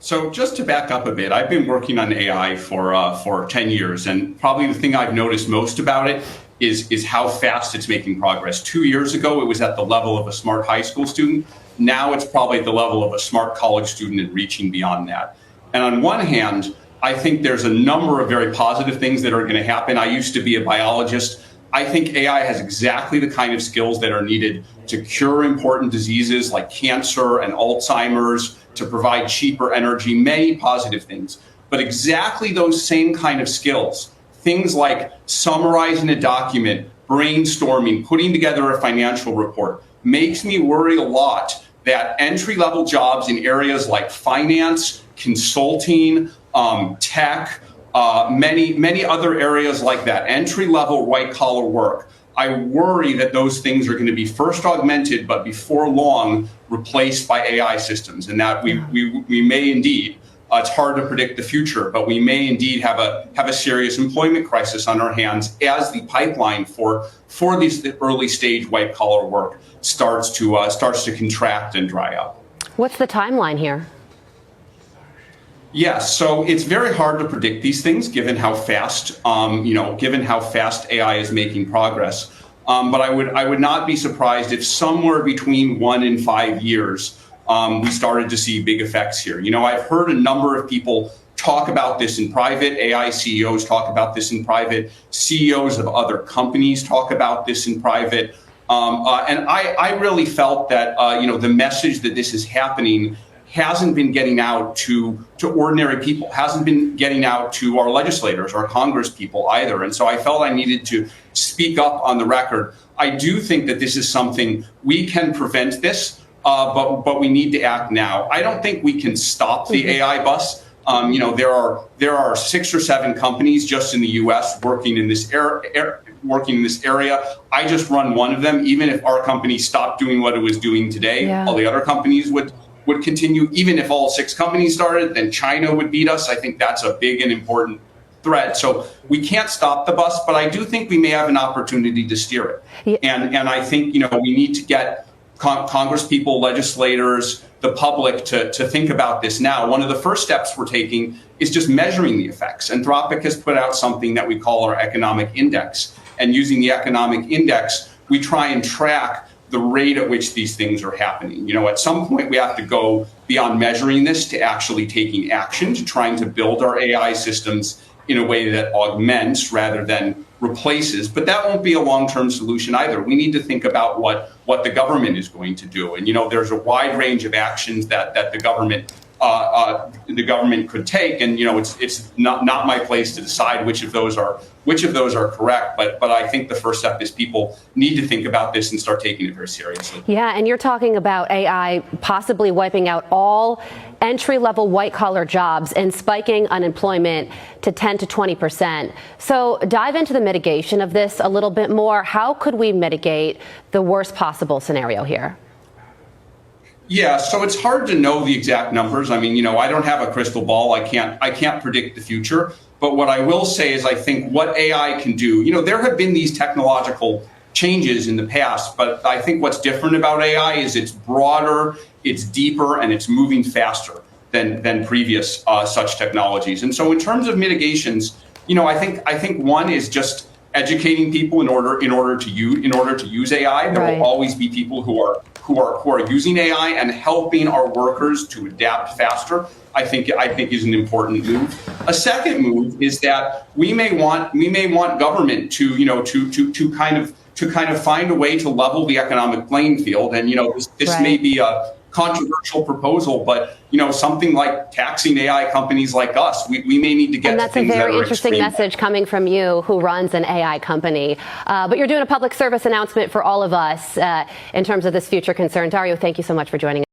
So just to back up a bit, I've been working on AI for 10 years, and probably the thing I've noticed most about it is how fast it's making progress. 2 years ago, it was at the level of a smart high school student. Now it's probably at the level of a smart college student and reaching beyond that. And on one hand, I think there's a number of very positive things that are going to happen. I used to be a biologist. I think AI has exactly the kind of skills that are needed to cure important diseases like cancer and Alzheimer's, to provide cheaper energy, many positive things. But exactly those same kind of skills, things like summarizing a document, brainstorming, putting together a financial report, makes me worry a lot that entry-level jobs in areas like finance, consulting, tech, many other areas like that, entry-level white-collar work, I worry that those things are going to be first augmented, but before long replaced by AI systems, and that we may indeed. It's hard to predict the future, but we may indeed have a serious employment crisis on our hands as the pipeline for these early stage white collar work starts to contract and dry up. What's the timeline here? Yes, so it's very hard to predict these things given how fast, given how fast AI is making progress. But I would not be surprised if somewhere between 1 and 5 years we started to see big effects here. I've heard a number of people talk about this in private. AI CEOs talk about this in private. CEOs of other companies talk about this in private. And I really felt that the message that this is happening hasn't been getting out to ordinary people, hasn't been getting out to our legislators, our Congress people either. And so I felt I needed to speak up on the record. I do think that this is something we can prevent this, but we need to act now. I don't think we can stop the AI bus. There are 6 or 7 companies just in the U.S. working in this area. I just run one of them. Even if our company stopped doing what it was doing today, all the other companies would continue. Even if all 6 companies started, then China would beat us. I think that's a big and important threat. So we can't stop the bus, but I do think we may have an opportunity to steer it. And I think we need to get Congress people, legislators, the public to think about this now. One of the first steps we're taking is just measuring the effects. Anthropic has put out something that we call our economic index. And using the economic index, we try and track the rate at which these things are happening. At some point we have to go beyond measuring this to actually taking action, to trying to build our AI systems in a way that augments rather than replaces. But that won't be a long-term solution either. We need to think about what the government is going to do. And there's a wide range of actions that the government could take, and it's not my place to decide which of those are correct. But I think the first step is people need to think about this and start taking it very seriously. Yeah, and you're talking about AI possibly wiping out all entry-level white-collar jobs and spiking unemployment to 10 to 20%. So dive into the mitigation of this a little bit more. How could we mitigate the worst possible scenario here? Yeah, so it's hard to know the exact numbers. I mean, I don't have a crystal ball. I can't predict the future. But what I will say is I think what AI can do, there have been these technological changes in the past, but I think what's different about AI is it's broader, it's deeper, and it's moving faster than previous such technologies. And so in terms of mitigations, I think one is just educating people in order to use AI. There will always be people who are using AI, and helping our workers to adapt faster, I think is an important move. A second move is that we may want government to kind of find a way to level the economic playing field. And this may be a controversial proposal, but something like taxing AI companies like us, we may need to get. And that's a very interesting message coming from you, who runs an AI company. But you're doing a public service announcement for all of us in terms of this future concern. Dario, thank you so much for joining us.